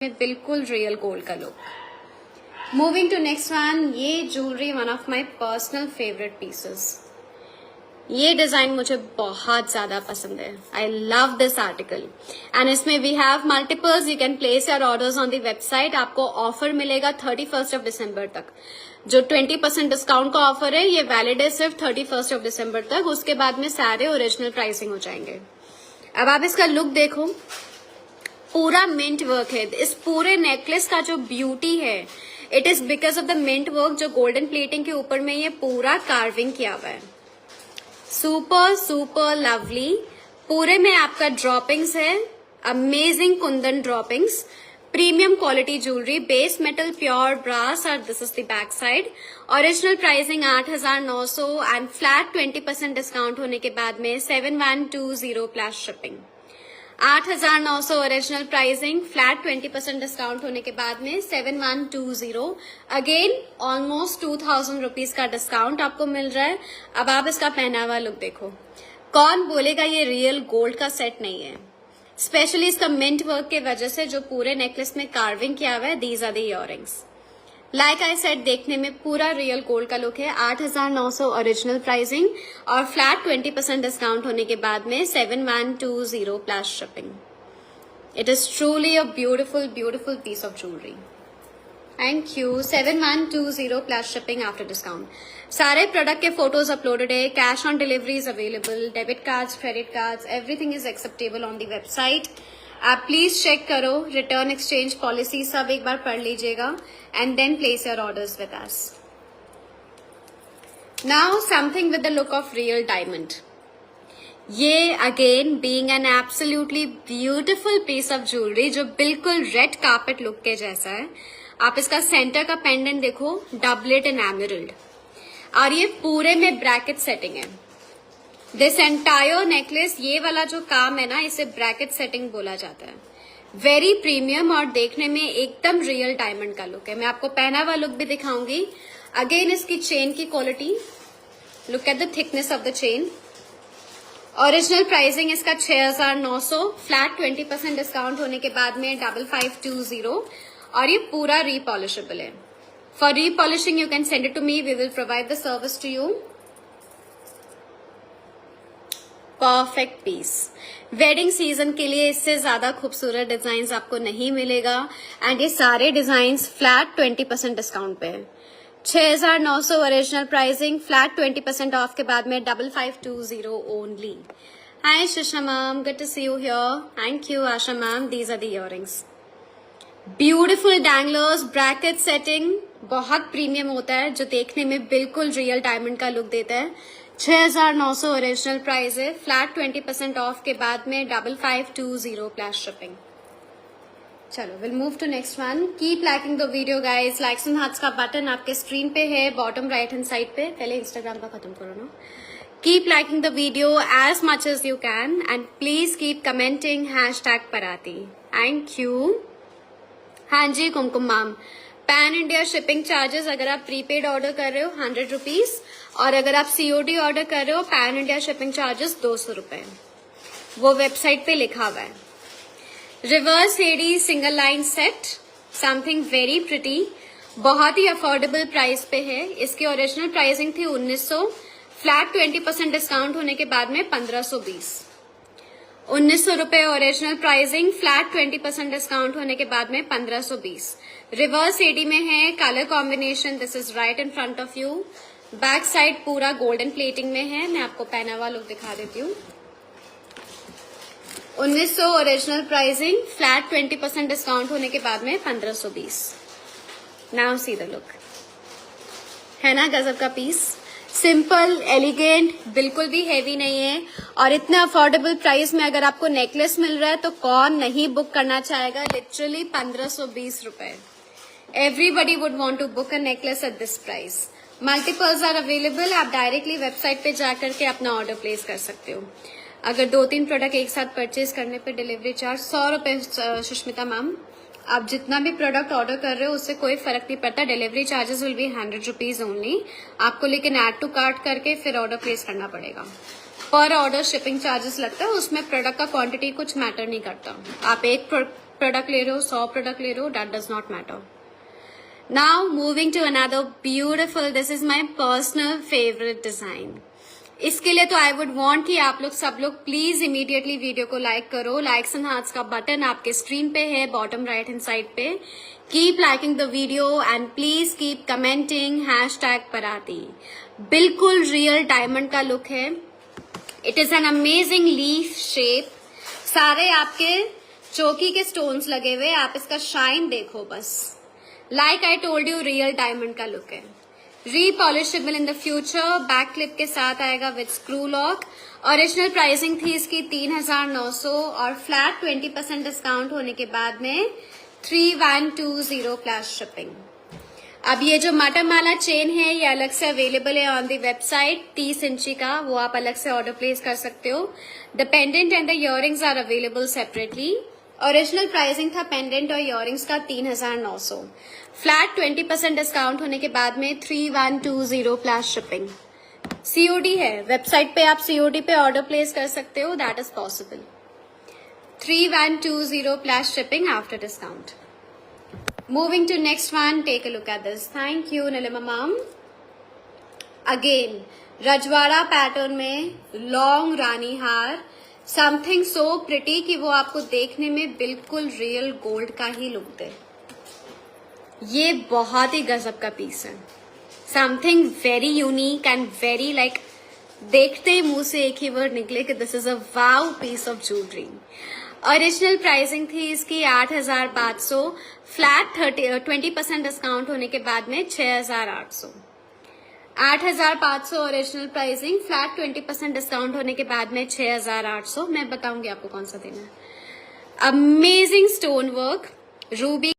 में बिल्कुल real gold का look. Moving to next one, ये jewellery one of my personal favourite pieces. ये डिजाइन मुझे बहुत ज्यादा पसंद है। I love this article and इसमें we have multiples. You can place your orders on the website. आपको ऑफर मिलेगा 31 ऑफ दिसंबर तक। जो 20% डिस्काउंट का ऑफर है ये वैलिड है सिर्फ 31 ऑफ दिसंबर तक। उसके बाद में सारे ओरिजिनल प्राइसिंग हो जाएंगे। अब आप इसका लुक देखो, पूरा मिंट वर्क है। इस पूरे नेकलेस का जो ब्यूटी है it is because of the mint work. जो गोल्डन प्लेटिंग के ऊपर में ये पूरा कार्विंग किया हुआ है। Super super lovely. पूरे में आपका ड्रॉपिंग्स है, amazing kundan droppings, premium quality jewellery, base metal pure brass और this is the back side. Original pricing 8,900 and flat 20% discount होने के बाद में 7,120 plus shipping. 8,900 original pricing, flat 20% discount होने के बाद में 7,120। अगेन ऑलमोस्ट 2,000 रुपीज का डिस्काउंट आपको मिल रहा है। अब आप इसका पहनावा लुक देखो। कौन बोलेगा ये रियल गोल्ड का सेट नहीं है? स्पेशली इसका मिंट वर्क के वजह से जो पूरे नेकलेस में कार्विंग किया हुआ है, these are the earrings. Like I said, देखने में पूरा रियल गोल्ड का लुक है। 8,900 ओरिजिनल प्राइसिंग और फ्लैट 20% डिस्काउंट होने के बाद में 7,120 plus shipping. It is truly a beautiful beautiful piece of jewellery. Thank you. 7,120 plus shipping after discount. सारे प्रोडक्ट के फोटोज अपलोडेड है। Cash on delivery is available. Debit cards, credit cards, everything is acceptable on the website. आप please check करो, return exchange policy सब एक बार पढ़ लीजिएगा and then place your orders with us. Now something with the look of real diamond. ये again being an absolutely beautiful piece of jewellery जो बिल्कुल रेड कार्पेट लुक के जैसा है। आप इसका सेंटर का पेंडेंट देखो, डबलेट इन एमरल्ड, और ये पूरे में ब्रैकेट सेटिंग है। दिस एंटायर नेकलेस, ये वाला जो काम है ना, इसे ब्रैकेट सेटिंग बोला जाता है। वेरी प्रीमियम और देखने में एकदम रियल डायमंड का लुक है। मैं आपको पहना हुआ लुक भी दिखाऊंगी। अगेन इसकी चेन की quality, look at the thickness of the chain. Original pricing इसका 6,900, फ्लैट 20% डिस्काउंट होने के बाद में 5,520 और ये पूरा रीपॉलिशेबल है। For repolishing you can send it to me, we will provide the service to you. Perfect piece. Wedding season के लिए इससे ज्यादा खूबसूरत डिजाइन आपको नहीं मिलेगा एंड ये सारे डिजाइन फ्लैट 20% डिस्काउंट पे है। 6,900 ओरिजिनल प्राइसिंग, फ्लैट 20% ऑफ के बाद में 5,520 only. Hi Shisha ma'am, good to see you here. Thank you Asha ma'am. These are the earrings. Beautiful danglers, bracket setting, बहुत प्रीमियम होता है जो देखने में बिल्कुल रियल डायमंड का लुक देता है। 6,900 ओरिजिनल प्राइस है, फ्लैट 20% ऑफ के बाद में 5,520 प्लस शिपिंग। चलो will move to next one. Keep liking the video guys. Likes and hearts का बटन आपके स्क्रीन पे है, बॉटम राइट हैंड साइड पे। पहले इंस्टाग्राम का खत्म करो ना। Keep liking the video as much as you can and please keep commenting #पराती। Thank you. हाँ जी Kumkum ma'am, pan India shipping charges अगर आप प्रीपेड ऑर्डर कर रहे हो 100 रुपीज और अगर आप सीओडी ऑर्डर कर रहे हो पैन इंडिया शिपिंग चार्जेस 200 रुपए। वो वेबसाइट पे लिखा हुआ है। Reverse Heidi single line set, something very pretty, बहुत ही अफोर्डेबल प्राइस पे है। इसकी ओरिजिनल प्राइसिंग थी 1,900, फ्लैट 20% डिस्काउंट होने के बाद में 1,520। 1,900 रुपए ओरिजिनल प्राइसिंग, फ्लैट 20% डिस्काउंट होने के बाद में 1,520। रिवर्स एडी में है, colour combination this is right in front of you. Back side पूरा गोल्डन प्लेटिंग में है। मैं आपको पहना हुआ लुक दिखा देती हूँ। 1,900 ओरिजिनल प्राइसिंग, फ्लैट 20% डिस्काउंट होने के बाद में 1,520। Now see the look. है ना गजब का पीस। सिंपल, एलिगेंट, बिल्कुल भी हेवी नहीं है और इतने अफोर्डेबल प्राइस में अगर आपको नेकलेस मिल रहा है तो कौन नहीं बुक करना चाहेगा। लिटरली 1,520 रुपए। Everybody would want to book a necklace at this price. Multiples are available. आप डायरेक्टली वेबसाइट पे जाकर के अपना ऑर्डर प्लेस कर सकते हो। अगर 2-3 प्रोडक्ट एक साथ परचेज करने पे डिलीवरी चार्ज 100 रुपए। सुष्मिता मैम, आप जितना भी प्रोडक्ट ऑर्डर कर रहे हो उससे कोई फर्क नहीं पड़ता। Delivery charges will be 100 rupees only. आपको लेकिन ऐड टू कार्ट करके फिर ऑर्डर प्लेस करना पड़ेगा। पर ऑर्डर शिपिंग चार्जेस लगता है, उसमें प्रोडक्ट का क्वांटिटी कुछ मैटर नहीं करता। आप एक प्रोडक्ट ले रहे हो, 100 प्रोडक्ट ले रहे हो, that does not matter. Now moving to another beautiful, this is my personal favourite design. इसके लिए तो आई वुड वांट कि आप लोग सब लोग प्लीज इमीडिएटली वीडियो को लाइक करो. लाइक्स एंड हार्ट्स का बटन आपके स्क्रीन पे है, बॉटम राइट हैंड साइड पे. Keep liking the video and please keep commenting #पराती. बिल्कुल रियल डायमंड का लुक है. It is an amazing leaf shape. सारे आपके चौकी के स्टोन्स लगे हुए, आप इसका शाइन देखो बस. Like I told you, real diamond का लुक है. Repolishable in the future, back clip के साथ आएगा with screw lock. Original pricing थी इसकी 3900 और फ्लैट 20% डिस्काउंट होने के बाद में 3120 प्लस शिपिंग. अब ये जो माटामाला चेन है ये अलग से अवेलेबल है ऑन द वेबसाइट, 30 इंची का, वो आप अलग से ऑर्डर प्लेस कर सकते हो. The pendant and the earrings are available separately. Original pricing था पेंडेंट और इयररिंग्स का 3900. फ्लैट 20% डिस्काउंट होने के बाद में 3120 प्लस शिपिंग. सीओडी है, वेबसाइट पे आप सीओडी पे ऑर्डर प्लेस कर सकते हो, that is possible. 3120 plus shipping after discount. Moving to next one, take a look at this. Thank you, Nilima ma'am. Again, रजवाड़ा पैटर्न में लॉन्ग रानी हार, समथिंग सो प्रिटी कि वो आपको देखने में बिल्कुल रियल गोल्ड का ही लुक दे. ये बहुत ही गजब का पीस है. Something very unique and very like, देखते ही मुंह से एक ही वर्ड निकले कि this is a wow piece of jewellery. Original pricing थी इसकी 8500. फ्लैट 20% डिस्काउंट होने के बाद में 6800. 8500 ओरिजिनल प्राइसिंग, फ्लैट 20% डिस्काउंट होने के बाद में 6800. मैं बताऊंगी आपको कौन सा देना है. Amazing stone work, Ruby